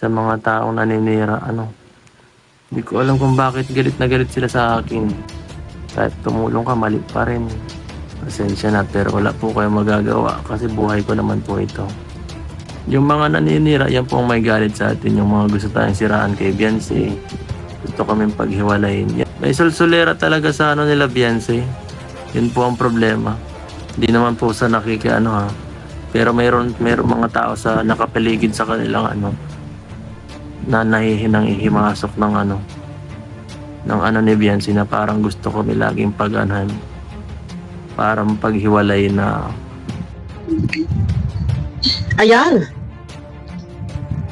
sa mga taong naninira. Hindi ko alam kung bakit galit na galit sila sa akin. Kahit tumulong ka, mali pa rin. Pasensya na, pero wala po kayong magagawa kasi buhay ko naman po ito. Yung mga naninira, yan po ang may galit sa atin. Yung mga gusto tayong siraan kay Beyonce, gusto kaming paghiwalayin. May sulsulera talaga sa nila Beyonce. Yun po ang problema. Hindi naman po sa pero mayroon mga tao sa nakapaligid sa kanilang na nahihinang ihimasok ng ni Beyonce na parang gusto ko laging parang paghiwalay na. Ayan.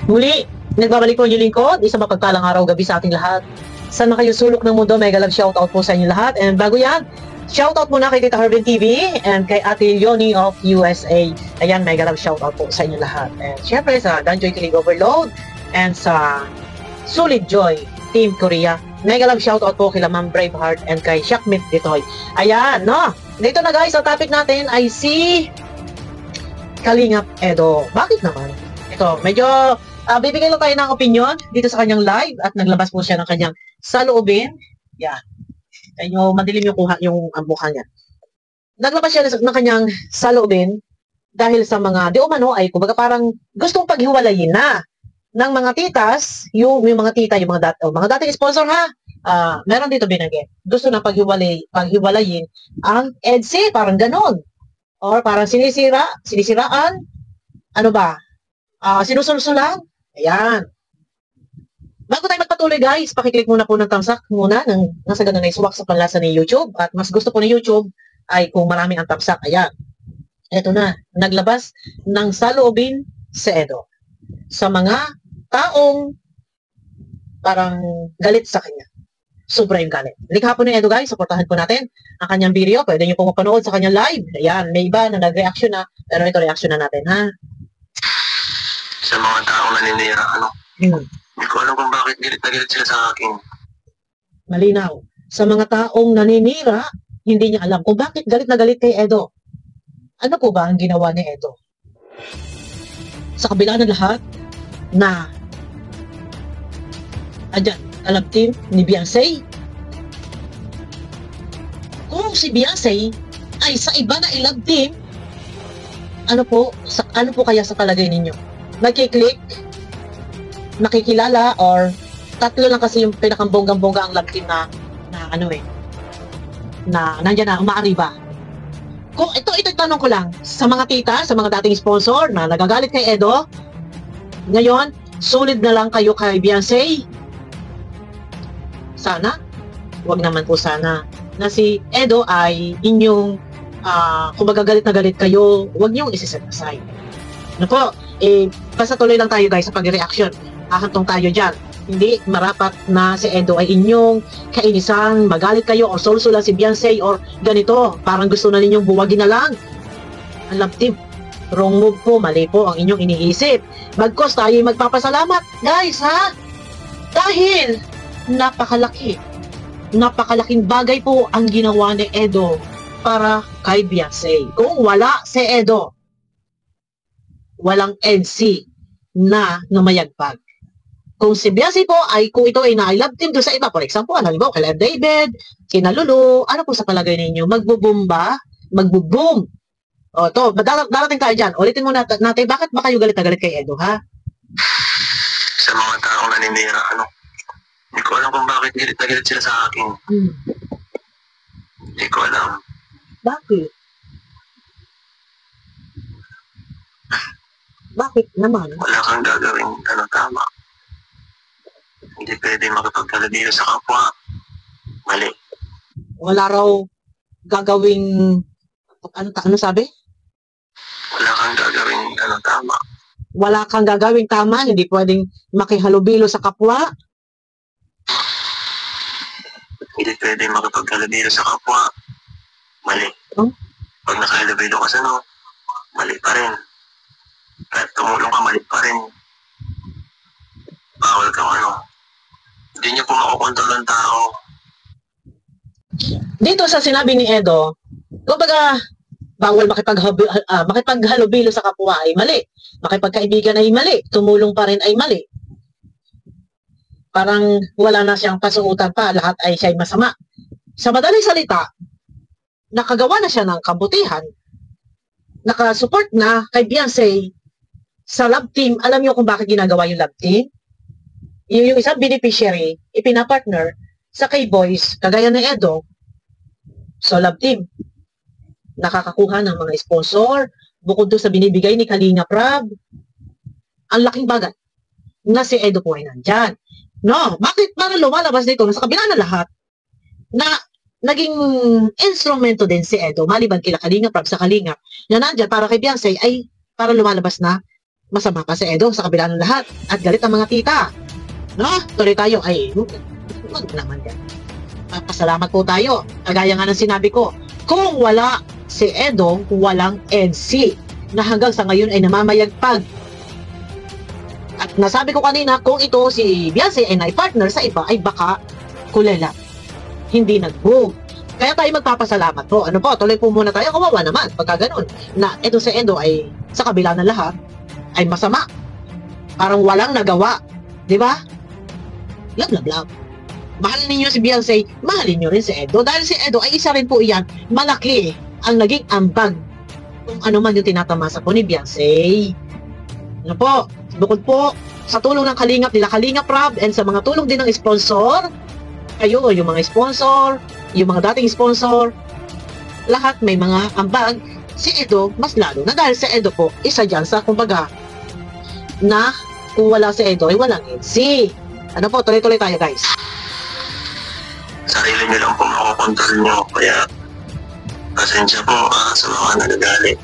Muli, nagbabalik po yung lingkod. Isang mapagpalang araw gabi sa ating lahat. Saan na kayo sulok ng mundo, mega love shoutout po sa inyo lahat. And bago yan, shoutout muna kay Tita Hervin TV and kay Ate Yoni of USA. Ayan, mega love shoutout po sa inyo lahat. And syempre sa Danjoy Kilig Overload and sa Solid Joy Team Korea. Mega love shoutout po kila Ma'am Braveheart and kay Shakmit Ditoy. Ayan, no? Dito na guys, ang topic natin ay si Kalingap Edo. Bakit naman? Ito, medyo bibigay lang tayo ng opinion dito sa kanyang live at naglabas po siya ng kanyang saloobin. Yan. Medyo madilim yung mukha niya. Naglabas siya ng kanyang saloobin dahil sa mga di umano ay kumbaga parang gustong paghiwalayin na ng mga titas, yung mga tita, yung mga dating sponsor ha. Meron dito binanggit. Gusto na paghiwalayin ang EDSI, parang ganon. Or parang sinisiraan, sinusulsulan. Ayan. Bago tayo magpatuloy guys, pakiclick muna po ng thumbs up muna nasa ganun ay suwak sa panlasa ni YouTube. At mas gusto po ni YouTube ay kung maraming ang thumbs up. Ayan. Ito na, naglabas ng saloobin si Edo sa mga taong parang galit sa kanya. Sobra yung galit. Likha po ni Edo guys, supportahan po natin ang kanyang video. Pwede nyo pong mapanood sa kanyang live. Ayan, may iba na nag-reaction na, pero ito reaction na natin ha. Sa mga taong naninira, hindi ko alam kung bakit galit na galit sila sa akin. Malinaw. Sa mga taong naninira, hindi niya alam kung bakit galit na galit kay Edo. Ano po ba ang ginawa ni Edo? Sa kabila ng lahat na alam team ni Beyonce. Kung si Beyonce ay sa iba na i-love team, ano po kaya sa palagay ninyo? Nagkiklik, nakikilala, or tatlo lang kasi yung pinakambonggang-bongga ang love team na nandiyan na, umaariba. Kung ito tanong ko lang, sa mga tita, sa mga dating sponsor na nagagalit kay Edo, ngayon, sulit na lang kayo kay Beyonce. Sana, wag naman po sana, na si Edo ay inyong, kung magagalit na galit kayo, wag niyong isi-set aside. Ano po, basta tuloy lang tayo guys sa pag-reaction. Hahantong tayo dyan. Hindi marapat na si Edo ay inyong kainisan, magalit kayo o sulsulan si Beyonce or ganito, parang gusto na ninyong buwagin na lang. Ang love team, wrong move po, mali po ang inyong iniisip. Bagkos tayo magpapasalamat guys ha, dahil napakalaking bagay po ang ginawa ni Edo para kay Beyonce. Kung wala si Edo, walang EDSI na namayagpag. Kung si Beyonce po kung ito ay na-love team doon sa iba, for example, halimbawa, kay David, kina Lulu, ano po sa palagay ninyo? Magbo-boom ba? Magbo-boom. O, to, darating tayo dyan. Ulitin mo natin, bakit ba kayo galit na galit kay Edo, ha? Sa mga taong naninira, hindi ko alam kung bakit galit na galit sila sa akin. Hindi ko alam. Bakit? Bakit naman? Wala kang gagawin tama. Hindi pwede makipagkalabiro sa kapwa. Mali. Wala raw gagawing ano sabi? Wala kang gagawing tama. Wala kang gagawing tama, hindi pwedeng makihalubilo sa kapwa. Hindi pwede makipagkalabiro sa kapwa. Mali. Pag nakahalubilo ka sa mali pa rin. Kahit tumulong ka, mali pa rin. Bawal kang Hindi niyo po makukontrol ang tao. Dito sa sinabi ni Edo, kumbaga, bawal makipaghalubilo sa kapwa ay mali. Makipagkaibigan ay mali. Tumulong pa rin ay mali. Parang wala na siyang kasuotan pa, lahat ay siya'y masama. Sa madaling salita, nakagawa na siya ng kabutihan, nakasupport na kay Beyonce sa love team. Alam niyo kung bakit ginagawa yung love team? Yung isang beneficiary, ipinapartner sa K-Boys, kagaya ng Edo, so love team. Nakakakuha ng mga sponsor, bukod doon sa binibigay ni Kalinga Prab, ang laking bagay na si Edo po ay nandyan. No, bakit para lumalabas dito na sa kabila ng lahat na naging instrumento din si Edo, maliban kila Kalinga Prab sa Kalinga, na nandyan para kay Beyonce ay para lumalabas na masama pa si Edo sa kabila ng lahat at galit ang mga tita. No, tuloy tayo ay wag naman yan. Pasalamat po tayo. Kagaya nga ng sinabi ko, kung wala si Edo, walang EDC na hanggang sa ngayon ay namamayagpag. At nasabi ko kanina, kung ito si Beyonce ay nai-partner sa iba, ay baka kulela. Hindi nag-boom. Kaya tayo magpapasalamat po. Ano po, tuloy po muna tayo. Kawawa naman, pagka ganun. Na ito si Edo ay sa kabila ng lahat, ay masama. Parang walang nagawa. Di ba? Love. Mahalin ninyo si Beyonce, mahalin nyo rin si Edo. Dahil si Edo ay isa rin po iyan, malaki ang naging ambag kung ano man yung tinatamasa po ni Beyonce. Ano po, bukod po sa tulong ng Kalingap nila Kalingap Prab and sa mga tulong din ng sponsor, kayo, yung mga sponsor, yung mga dating sponsor, lahat may mga ambag. Si Edo, mas lalo na dahil si Edo po, isa dyan sa kumbaga na kung wala si Edo ay walang EDC. Ano po, tuloy-tuloy tayo guys. Sarili nyo lang po makukontrol nyo, kaya pasensya po sa mga nagagalit,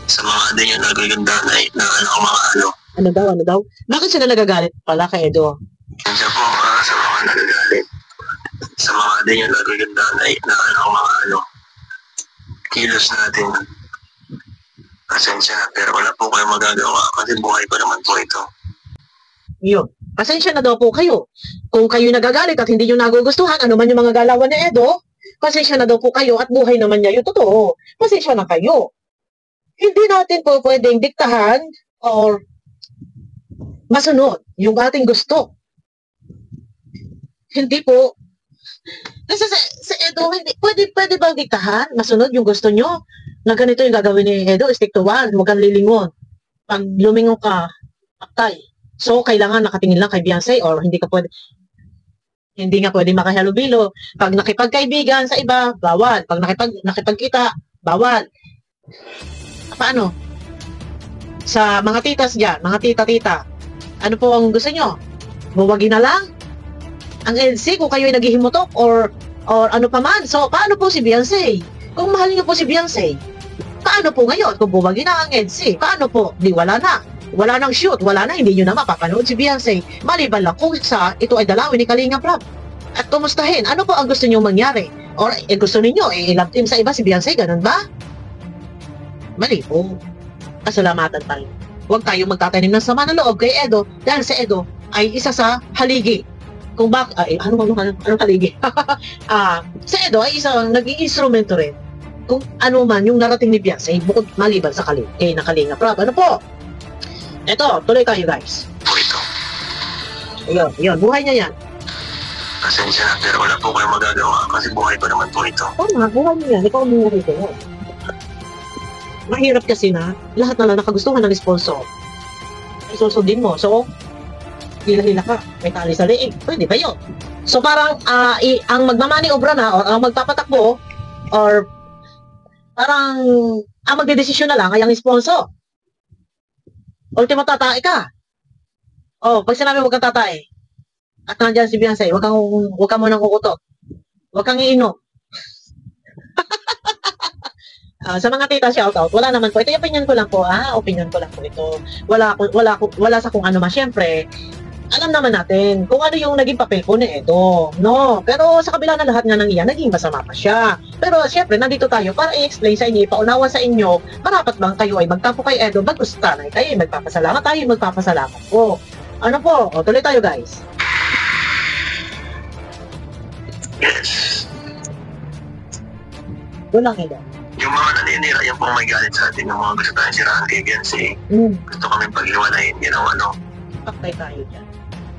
sa mga din yung nagagandanay na ano. Ano daw? Bakit sila nagagalit pala kay Edo? Pasensya po sa mga nagagalit, sa mga din yung nagagandanay na ano. Kilos natin. Pasensya na, pero wala po kayo magagawa kasi buhay pa naman po ito. Yun. Pasensya na daw po kayo. Kung kayo nagagalit at hindi nyo nagugustuhan, ano man yung mga galawan ni Edo, pasensya na daw po kayo at buhay naman niya yung totoo. Pasensya na kayo. Hindi natin po pwedeng diktahan or masunod yung ating gusto. Hindi po. Kasi si Edo, hindi, pwede bang diktahan? Masunod yung gusto nyo? Na ganito yung gagawin ni Edo, stick to one, huwag kang lilingon. Pag lumingon ka, patay. So, kailangan nakatingin lang kay Beyonce or hindi nga pwede makahalubilo. Pag nakipagkaibigan sa iba, bawal. Pag nakipagkita, bawal. Paano? Sa mga titas dyan, mga tita-tita, ano po ang gusto nyo? Buwagin na lang? Ang EDC, kung kayo'y naghihimutok or ano pa man. So, paano po si Beyonce? Kung mahal niyo po si Beyonce, paano po ngayon? Kung buwagin na ang EDC, paano po? Di wala na. Wala nang shoot, wala na, hindi nyo na mapapanood si Beyonce. Maliban lang kung ito ay dalawin ni Kalinga Prab. At kumustahin, ano po ang gusto nyo mangyari? Or gusto ninyo, i-love team sa iba si Beyonce, ganun ba? Mali po. Kasalamatan pa rin. Huwag tayong magtatanim ng sama ng loob kay Edo dahil si Edo ay isa sa haligi. Kung anong haligi? Si Edo ay isang naging instrumento rin kung ano man yung narating ni Beyonce bukod maliban sa Kalinga Prab. Ano po? Eto, tuloy tayo guys. Po ito. Ayun, buhay niya yan. Pasensya na, pero wala po kayong magagawa kasi buhay pa naman po ito. Buhay niya yan. Ikaw ang mga rito yan. Mahirap kasi na lahat na lang nakagustuhan ng sponsor ay susundin mo. So, hila-hila ka. May tali sa leeg. Pwede ba yun? So, parang ang magmamani obra na or ang magpapatakbo or parang ang magdedesisyon na lang ay ang sponsor. Ultimo tatae ka. Pag sinabi huwag kang tatae, at nandyan si Beyonce, huwag kang munang kukutot. Huwag kang iinom. Sa mga tita, shoutout. Wala naman po. Ito yung opinion ko lang po. Opinion ko lang po ito. Wala sa kung ano man. Siyempre, alam naman natin kung ano yung naging papel po ni Edo. No? Pero sa kabila na lahat nga ng iyan, naging masama pa siya. Pero siyempre, nandito tayo para i-explain sa inyo, ipaunawa sa inyo, marapat bang kayo ay magtampo kay Edo, bagusta na kayo ay magpapasalamat, tayo magpapasalamat po. Ano po? Tuloy tayo guys. Yes. Doon lang Edo. Yung mga naninira, yung pong may galit sa atin, yung mga gusto tayong sirahan kay Beyonce, gusto kami pag-iwalayin, you know, Paktay tayo dyan.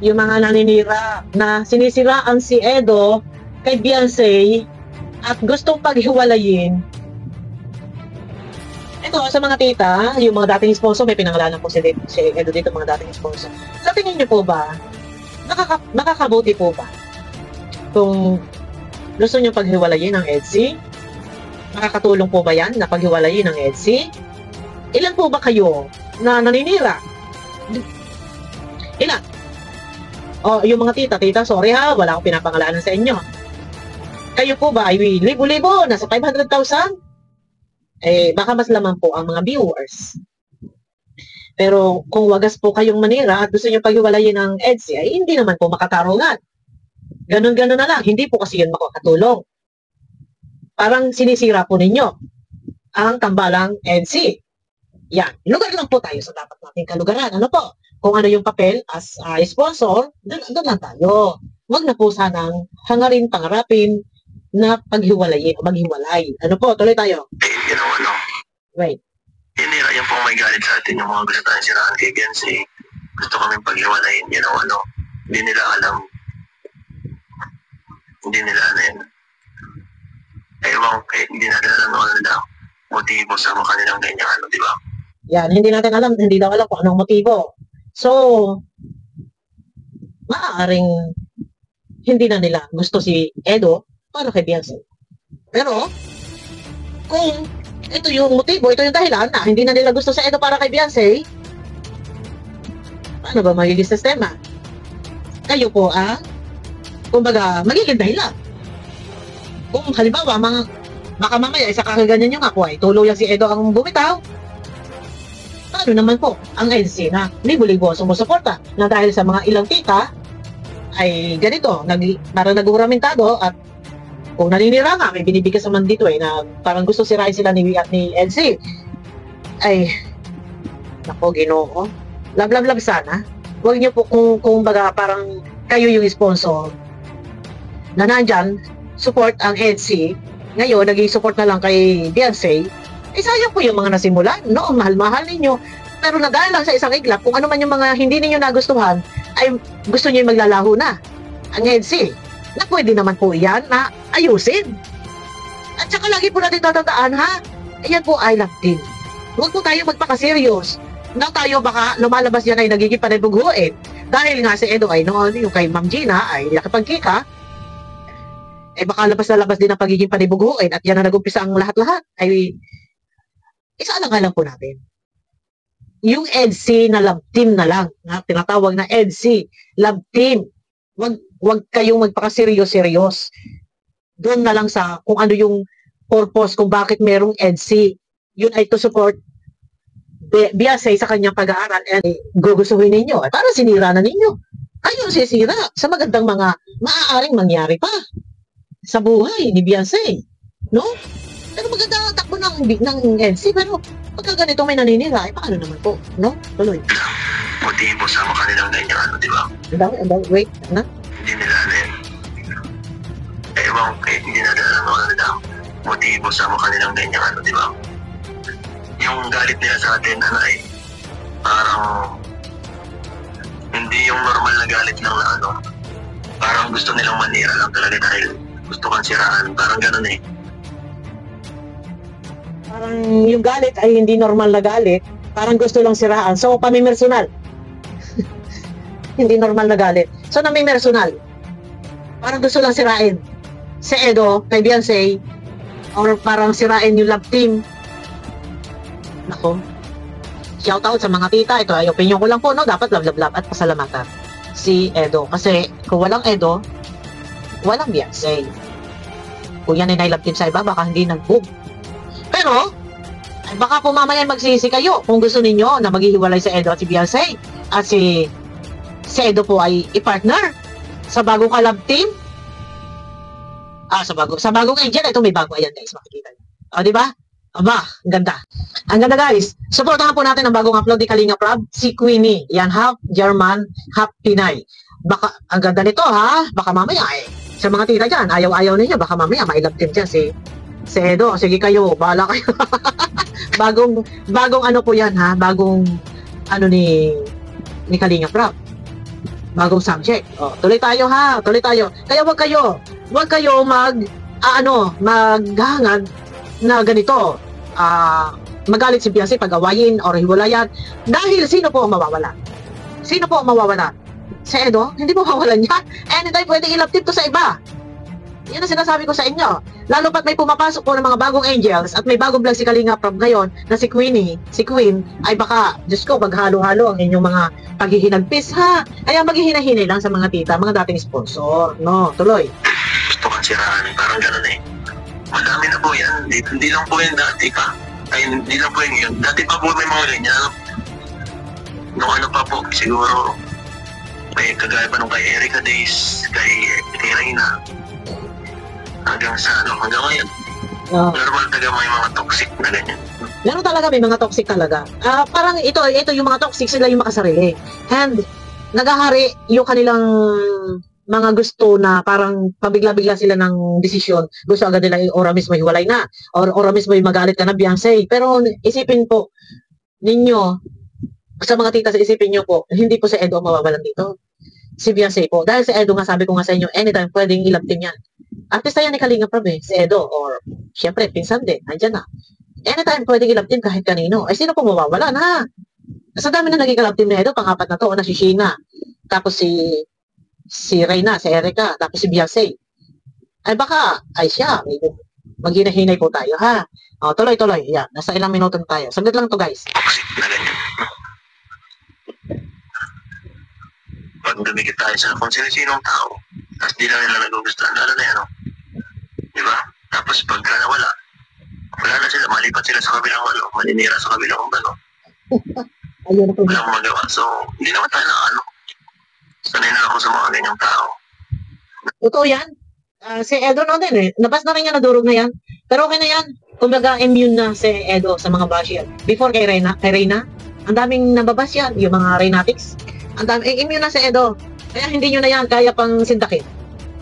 yung mga naninira na sinisiraan si Edo kay Beyonce at gustong paghiwalayin. Ito, sa mga tita, yung mga dating sponsor, may pinangalanan po si Edo dito, mga dating sponsor. Sa tingin niyo po ba, nakakabuti po ba kung gusto niyo paghiwalayin ng EDSI? Nakakatulong po ba yan na paghiwalayin ng EDSI? Ilan po ba kayo na naninira? Ilan? O, yung mga tita, sorry ha, wala akong pinapangalanan sa inyo. Kayo po ba ay libo-libo, nasa 500,000? Eh, baka mas laman po ang mga viewers. Pero kung wagas po kayong manira at gusto nyo paghiwalayin ng EDSI, ay hindi naman po makatarungan. Ganon-ganon na lang, hindi po kasi yun makakatulong. Parang sinisira po ninyo ang tambalang EDSI. Yan, lugar lang po tayo sa dapat nating kalugaran. Ano po? Kung ano yung papel as sponsor, doon lang tayo. Huwag na po sanang hangarin, pangarapin na paghiwalayin o maghiwalay. Ano po? Tuloy tayo. You know, ano? Wait. Hinira yung pong may galit sa atin, yung mga gusto tayong sirahan kay Beyonce. Gusto kami paghiwalayin, you know, ano? Hindi nila alam. Hindi nila ano yun. Ewan, hindi natin alam ano nila. Motibo sa mga kanilang ganyan, ano, di ba? Yan, hindi natin alam, hindi daw alam kung anong motibo. So, maaaring hindi na nila gusto si Edo para kay Beyonce. Pero, kung ito yung motibo, ito yung dahilan na hindi na nila gusto si Edo para kay Beyonce, paano ba magiging sistema? Kayo po, kumbaga, magiging dahilan. Kung halimbawa, baka mamaya, isa kakaganyan yung ako ay tuluyan si Edo ang bumitaw, paano naman po ang EDSI na libo-libo sumusuporta na dahil sa mga ilang tita ay ganito, parang naguramentado at kung naninira nga, may binibigay sa man dito na parang gusto sirain sila ni EDSI. Ay, nako Ginoo, lab sana. Huwag niyo po kung baga parang kayo yung sponsor na nandyan, support ang EDSI, ngayon naging support na lang kay Beyonce, sayang po yung mga nasimulan, no? Mahal-mahal ninyo. Pero na dahil lang sa isang iglap, kung ano man yung mga hindi ninyo nagustuhan, ay gusto nyo yung maglalaho na. Ang EDSI, na pwede naman po yan na ayusin. At saka lagi po natin tatandaan, ha? Ayan po ay love team. Huwag po tayo magpaka-serious. Na tayo baka lumalabas yan ay nagiging panibughuin. Dahil nga si Edo ay noon, yung kay Ma'am Gina ay nakipagkika, baka labas na labas din ang pagiging panibughuin at yan na nag-umpisa ang lahat-lahat. Ay isa-alang-alang po natin. Yung EDSI na love team na lang, tinatawag na EDSI, love team. Wag kayong magpaka-serious. Doon na lang sa kung ano yung purpose kung bakit merong EDSI. Yun ay to support Beyonce sa kanyang pag-aaral and gugustuhin ninyo. Para sinira na ninyo. Kayo sisira sa magandang mga maaaring mangyari pa sa buhay ni Beyonce. No? Pero maganda ang takbo ng EDSI, pero pagka ganito may naninira, paano naman po? No? Tuloy. Motibo sa mga kanilang ganyan, ano, di ba? Wait, na? Hindi nila alam. Ewan, hindi nila alam ano nila. Motibo sa mga kanilang ganyan, ano, di ba? Yung galit nila sa atin, ay parang hindi yung normal na galit lang na ano. Parang gusto nilang manira lang talaga dahil gusto kang siraan. Parang ganun eh. Parang yung galit ay hindi normal na galit. Parang gusto lang siraan. So, pamimersonal. Hindi normal na galit. So, namimersonal. Parang gusto lang sirain. Si Edo, kay Beyonce, or parang sirain yung love team. Nako. Shoutout sa mga tita. Ito ay opinion ko lang po, no? Dapat love at pasalamatan si Edo. Kasi kung walang Edo, walang Beyonce. Kung yan ay love team sa iba, baka hindi nag-boom. Pero, ay baka po mamaya magsisi kayo kung gusto ninyo na maghihiwalay si Edo at si Beyonce at si Edo po ay i-partner sa bagong kalab team. Sa bagong Angel, ito may bago. Ayan guys, makikita nyo. O, di ba? Aba, ang ganda. Ang ganda guys. Supportahan po natin ang bagong upload ni Kalinga Prab, si Queenie. Yan, half German, half Pinay. Baka, ang ganda nito ha. Baka mamaya sa mga tita dyan, ayaw-ayaw ninyo. Baka mamaya mailab team dyan si Edo. Sige kayo, bahala kayo. bagong ano po yan ha. Bagong ano ni Kalinga Prab. bagong subject. O, tuloy tayo ha, tuloy tayo. Kaya wag kayo maghangad na ganito. Magalit si Beyonce, pag-awayin or hiwalayan. Dahil sino po ang mawawala? Sino po ang mawawala? Si Edo? Hindi po mawawalan yan. Anytime pwede ilap tip to sa iba. Yan ang sinasabi ko sa inyo. Lalo pat may pumapasok po ng mga bagong angels at may bagong vlog si Kalinga Prab ngayon na si Queen, ay baka, Diyos ko, maghalo-halo ang inyong mga paghihinagpis ha. Kaya maghihinay-hinay lang sa mga tita, mga dating sponsor. No, tuloy. Gusto kang siraan, parang gano'n eh. Madami na po yan. Hindi lang po yan dati pa. Ay, hindi lang po yun. Dati pa po may mga ganyan. Nung ano pa po, siguro, may kagaya pa nung kay Erica Days, kay Reyna. Hanggang ngayon. Normal talaga may mga toxic na ganyan. Meron talaga, may mga toxic talaga. Parang ito yung mga toxic, sila yung makasarili. And, nagahari yung kanilang mga gusto na parang pabigla-bigla sila ng desisyon. Gusto agad nila ora mismo hiwalay na. Or ora mismo magalit ka na Beyonce. Pero isipin po ninyo, sa mga tita, isipin nyo po, hindi po si Edo mawawalan dito. Si Beyonce po. Dahil si Edo nga, sabi ko nga sa inyo, anytime pwedeng ilaptin yan. Artista yan ni Kalinga Prab si Edo. Or, syempre, pinsan din. Andyan na. Anytime pwedeng ilaptin kahit kanino. Ay, sino po mawawalan, ha? Sa dami na naging kalaptin ni Edo, pang-apat na to, na si Sheena. Tapos si Reyna, si Erica, tapos si Beyonce. Ay, baka, ay siya. Maghinahinay po tayo, ha? O, tuloy-tuloy. Yan, nasa ilang minuto na tayo. Saglit lang to, guys. Toxic na ganyan. Pag dumikit tayo sa kung sino-sinong tao, tapos di lang nila nagugustuhan, lalo na yan, no? Diba? Tapos pagka nawala, wala na sila, malipat sila sa kabilang maninira sa kabilang Ayun na po. walang magawa. So, hindi naman tayo na sanay na ako sa mga ganyang tao. Totoo yan. Si Edo na din eh. Nabas na rin yan, nadurog na yan. Pero okay na yan. Kumbaga, immune na si Edo sa mga bash yan. Before kay Reyna, ang daming nababas yan. Yung mga Reynatics. Ang daming, immune na si Edo. Kaya hindi nyo na yan kaya pang sindakin.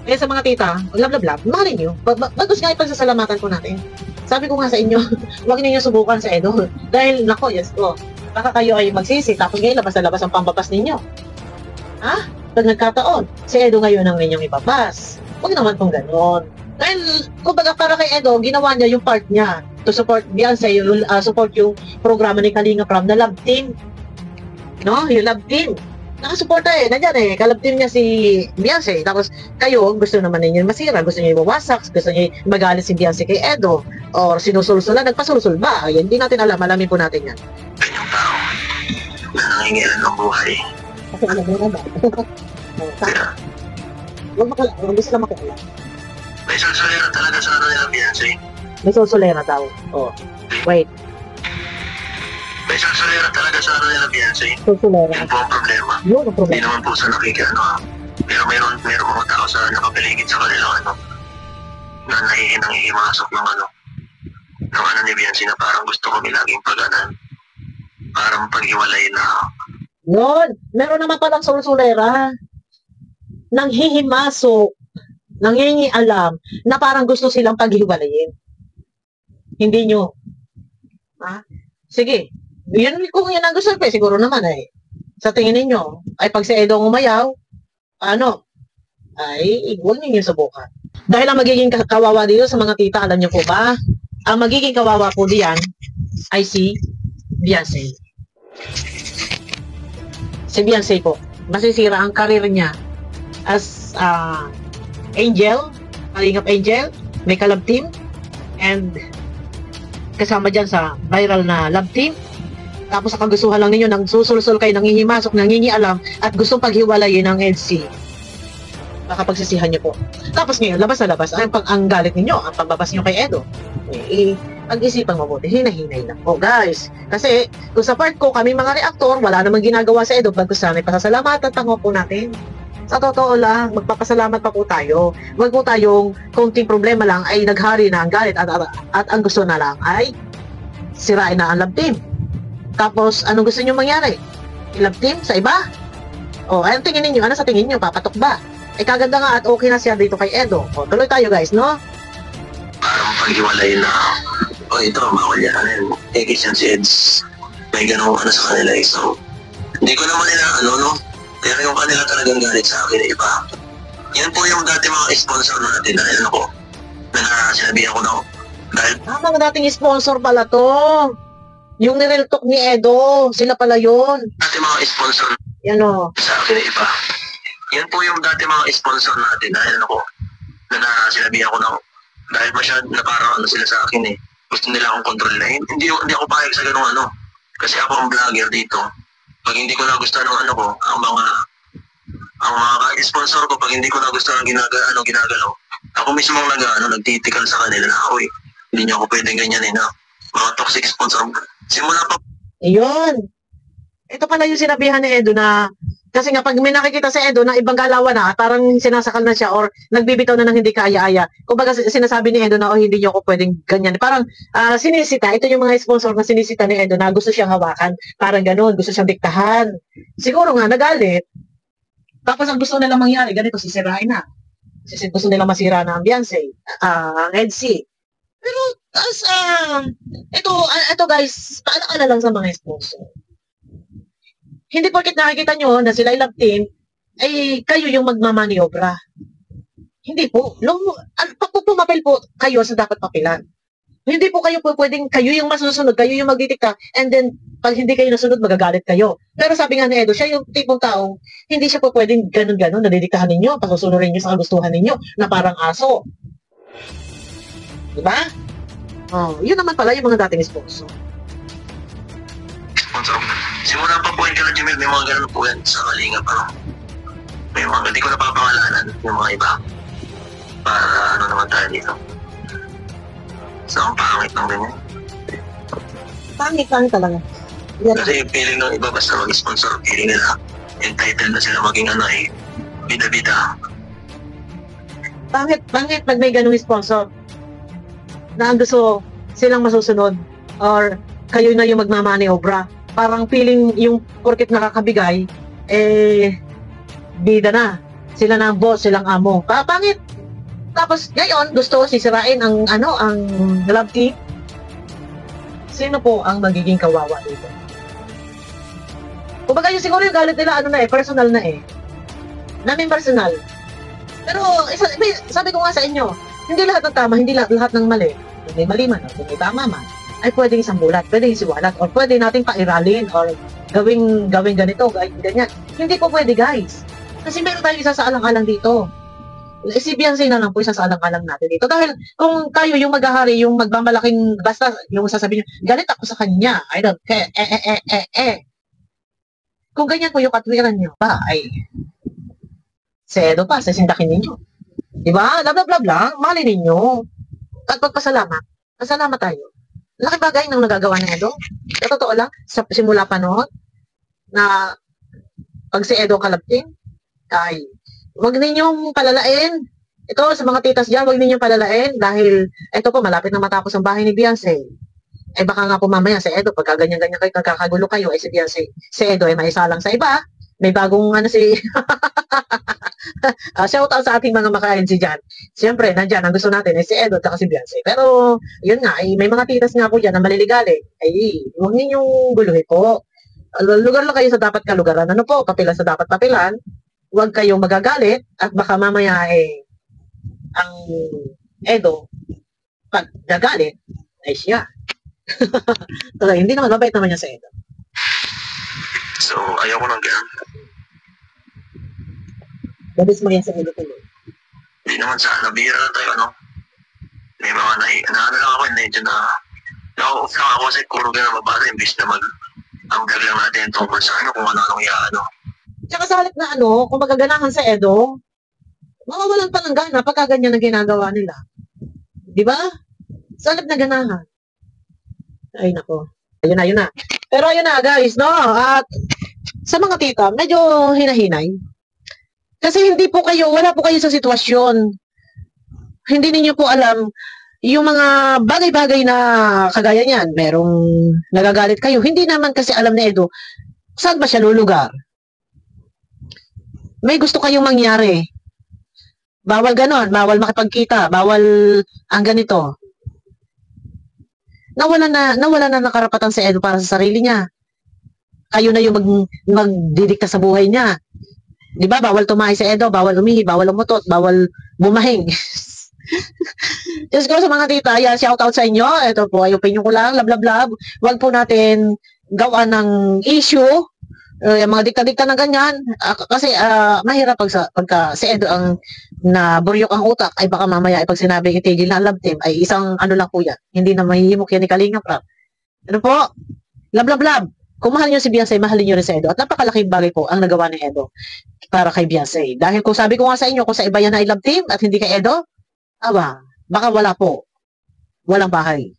Kaya sa mga tita, love, mahalin nyo. Bagus nga ipagsasalamatan po natin. Sabi ko nga sa inyo, huwag ninyo subukan sa Edo. Dahil, nako, yes po. Baka kayo ay magsisi, tapos ngayon labas na labas ang pambabas ninyo. Ha? Pag nagkataon, si Edo ngayon ang inyong ibabas. Huwag naman pong gano'n. Dahil, kumbaga para kay Edo, ginawa niya yung part niya to support Beyonce, support yung programa ni Kalinga Prab na love team. No? Yung love team. Nakasuporta eh, nandyan eh, kalab team niya si Beyonce. Tapos kayo, gusto naman ninyo masira, gusto niyo iwawasak, gusto niyo magalit si Beyonce kay Edo, or sinusulsul na, nagpasulsul ba? Ay, hindi natin alam, alamin po natin yan. Ganyang tao na nangingilan ng buhay. Kasi alam mo na ba? Kaya, Huwag gusto na makialam. may salsalera talaga sa nila Beyonce. May susulera daw. Oh, wait, May salsalera talaga sa nila Beyonce. susulera. Yun po ang problema. Yun ang Hindi problema. naman po sa pero mayroon mga tao sa nakapaligid sa kanila na nangihimasok ng ni Beyonce na parang gusto kami laging parang paghiwalay na Yun, meron naman palang susulera. Nanghihimasok, nangingialam, na parang gusto silang paghiwalayin. Hindi nyo. Ha? Sige. Yun, kung yun ang gusto, siguro naman ay sa tingin ninyo, ay pag si Edo umayaw, ay huwag ninyo subukan. Dahil ang magiging kawawa dito sa mga tita, alam nyo po ba? Ang magiging kawawa po diyan ay si Beyonce. Si Beyonce po. Masisira ang karir niya as angel, Kalingap Angel, may ka-love team, and kasama dyan sa viral na love team. Tapos sa kagustuhan lang ninyo, nang susulsul kayo, nangihimasok, nangingialam, at gustong paghiwalayin ng EDC. Baka pagsisihan nyo po. Tapos ngayon, labas na labas, ang galit ninyo, ang pagbabas nyo kay Edo. Pag-isipan mabuti, hinay-hinay lang po, guys. Kasi, kung sa part ko, kami mga reaktor, wala namang ginagawa sa Edo, pag gusto namin pasasalamatan, tango po natin. Sa totoo lang, magpapasalamat pa po tayo. Huwag po tayong konting problema lang ay naghari na ang galit at ang gusto na lang ay sirain na ang love team. Tapos, anong gusto nyo mangyari? I-love team sa iba? O, anong tingin ninyo? Ano sa tingin nyo? Papatok ba? Eh, kaganda nga at okay na siya dito kay Edo. O, tuloy tayo guys, no? parang paghiwalay na ito, bawal yan. Ekis yan si Eds. May ganun sa kanila eh. So, hindi ko naman nila, Pero yung kanila talagang galit sa akin na iba. Yan po yung dati mga sponsor natin dahil ano ko, na sinabihan ko na ako. Dahil Mga dating sponsor pala to. Yung nireal talk ni Edo, sila pala yun. dati mga sponsor Yan o. sa akin na iba. Yan po yung dati mga sponsor natin dahil ano ko, na sinabihan ko na ako. Dahil masyad na parang ano sila sa akin eh. Gusto nila akong kontrol na. Hindi ako payag sa ganung ano. Kasi ako ang vlogger dito. Pag hindi ko nagustuhan ng ano ko, ang mga sponsor ko, pag hindi ko nagustuhan ng ginagalaw, ako mismo ang nagtitikal sa kanila na, uy, hindi niyo ako pwedeng ganyanin na. Mga toxic sponsor. Simula pa Ayun. Ito pala yung sinabihan ni Edo na, kasi nga pag may nakikita si Edo na ibang galawan na, parang sinasakal na siya or nagbibitaw na ng hindi kaya-aya. Kumbaga sinasabi ni Edo na, oh, hindi niyo ako pwedeng ganyan. Parang sinisita, ito yung mga sponsor na sinisita ni Edo na gusto siyang hawakan. Parang ganun, gusto siyang diktahan. Siguro nga, nagalit. Tapos ang gusto nila mangyari, ganito, sisirain na. Gusto nila masira na ang Beyonce, ang EDC. Pero, ito guys, paala-ala lang sa mga sponsor. Hindi porket nakikita nyo na sila love team, ay kayo yung magmamaniobra. Hindi po. Pag pumapil po kayo sa dapat papilan. Hindi po kayo po pwedeng, kayo yung masusunod, kayo yung magdidikta, and then, pag hindi kayo nasunod, magagalit kayo. Pero sabi nga ni Edo, siya yung tipong taong, hindi siya po pwedeng ganun-ganun, nadidiktahan ninyo, pasusunurin nyo sa kagustuhan ninyo, na parang aso. Diba? Oh, yun naman pala yung mga dating sponsor. sponsor. Simula pa po yung kala Jimel, may mga ganun po yan sa Kalinga pa. May mga, hindi ko napapangalanan yung mga iba. Para ano naman tayo dito. So, ang pangit ng ganyan. Pangit talaga. Kasi yung feeling ng iba basta mag-sponsor, feeling nila entitled na sila maging ano eh, bida-bida. Pangit pag may ganung sponsor na ang gusto silang masusunod or kayo na yung magmamaniobra. Parang feeling yung porket nakakabigay, bida na. Sila na ang boss, silang amo. Pangit. Tapos ngayon, gusto sisirain ang love team. Sino po ang magiging kawawa dito? Kumbaga yung siguro yung galit nila, personal na eh. Namin personal. Pero, sabi ko nga sa inyo, hindi lahat ng tama, hindi lahat ng mali. Kung may mali man, kung may tama man, ay pwedeng isang bulat, pwedeng isiwalat, or pwede nating pairalin, or gawing ganito, ganyan. Hindi po pwede, guys. Kasi meron tayong isa sa alang-alang dito. Si Beyonce na lang po isa sa alang-alang natin dito. Dahil kung tayo yung maghahari, yung magmamalaking, basta yung sasabihin nyo, galit ako sa kanya, I don't care, Kung ganyan po yung katwiran nyo, ay, sedo pa, sasindakin ninyo. Diba? Lablab lang, mahalin ninyo. At pagpasalamat, pasalamat tayo. Laki bagay nang nagagawa ng Edo. Sa totoo lang, sa simula pa noon, na pag si Edo kalabting, ay, huwag ninyong palalain. Ito, sa mga titas dyan, huwag ninyong palalain dahil ito po, malapit na matapos ang bahay ni Beyonce. Ay baka nga po mamaya si Edo, pagka ganyan-ganyan kayo, kagkakagulo kayo, ay si Beyonce, si Edo ay maisalang sa iba. May bagong shout out sa ating mga maka-NC dyan. Siyempre, nandyan, ang gusto natin ay si Edo at si Beyonce. Pero, yun nga, ay, may mga titas nga po dyan na maliligalig. Ay, huwag ninyong guluhin po. Lugar lang kayo sa dapat kalugaran. Ano po, papilan sa dapat papilan. Huwag kayong magagalit at baka mamaya ang Edo pag nagalit ay siya. Hindi naman, mabait naman niya sa Edo. So, ayaw ko ng ganyan. Labis mo yan sa Edo tuloy. Hindi naman sana, bihira lang tayo, ano? May mga ano lang ako, medyo na-off lang ako kasi kuro ka na mabasa, imbis na ang vlog lang natin tungkol sa kung ano-anong iaano. Tsaka sa halip na kung magaganahan sa Edo, mawawalan pa ng gana pagka ganyan ang ginagawa nila. Di ba? Sa halip na ganahan. Ay, nako. Ayun na. Pero ayun na, guys, no? At sa mga tita, medyo hinahinay. Kasi wala po kayo sa sitwasyon. Hindi ninyo po alam yung mga bagay-bagay na kagaya niyan. Merong nagagalit kayo. Hindi naman kasi alam ni Edo, saan ba siya lulugar? May gusto kayong mangyari. Bawal ganon, bawal makipagkita, bawal ang ganito. Nawala na ng karapatan si Edo para sa sarili niya. kayo na yung magdidikta sa buhay niya. Di ba? Bawal tumahay si Edo, bawal umihi, bawal umutot, bawal bumahing. Just ko sa mga tita, yan, shout out sa inyo. Ito po, ay opinion ko lang, love, love, love. Huwag po natin gawa ng issue, yung mga dikta-dikta na ganyan. Kasi mahirap pagka si Edo ang naburyok ang utak, ay baka mamaya pag sinabi itigil na love team, ay isang ano lang po yan. Hindi na mahihimok yan ni Kalinga Prab. Ano po? Love, love, love. Kung mahal nyo si Beyonce, mahalin nyo rin si Edo. At napakalaking bagay po ang nagawa ni Edo para kay Beyonce. Dahil kung sabi ko nga sa inyo, kung sa iba yan ay love team at hindi kay Edo, baka wala po. Walang bahay.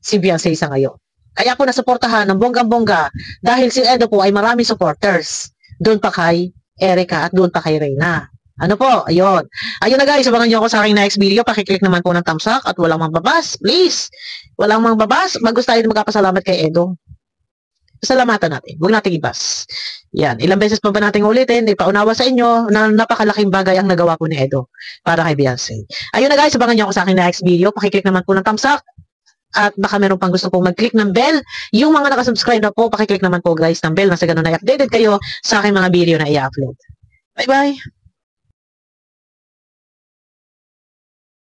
Si Beyonce sa ngayon. Kaya po nasuportahan ng bonggang-bongga dahil si Edo po ay maraming supporters. Doon pa kay Erica at doon pa kay Reyna. Ano po? Ayun. Ayun na guys, abangan nyo ako sa aking next video. Pakiclick naman po ng thumbs up at walang mangbabas. Please. Walang mangbabas. Mag-gusto tayo magkapasalamat kay Edo. Salamatan natin. Huwag natin ibas. Yan. Ilang beses pa ba natin ulitin? Ipaunawa sa inyo na napakalaking bagay ang nagawa ko ni Edo para kay Beyonce. Ayun na guys, abangan nyo ako sa aking next video. Pakiclick naman po ng thumbs up. At baka meron pang gusto pong mag-click ng bell. Yung mga nakasubscribe na po, pakiclick naman po guys ng bell. Nasa ganun na updated kayo sa aking mga video na i-upload. Bye-bye!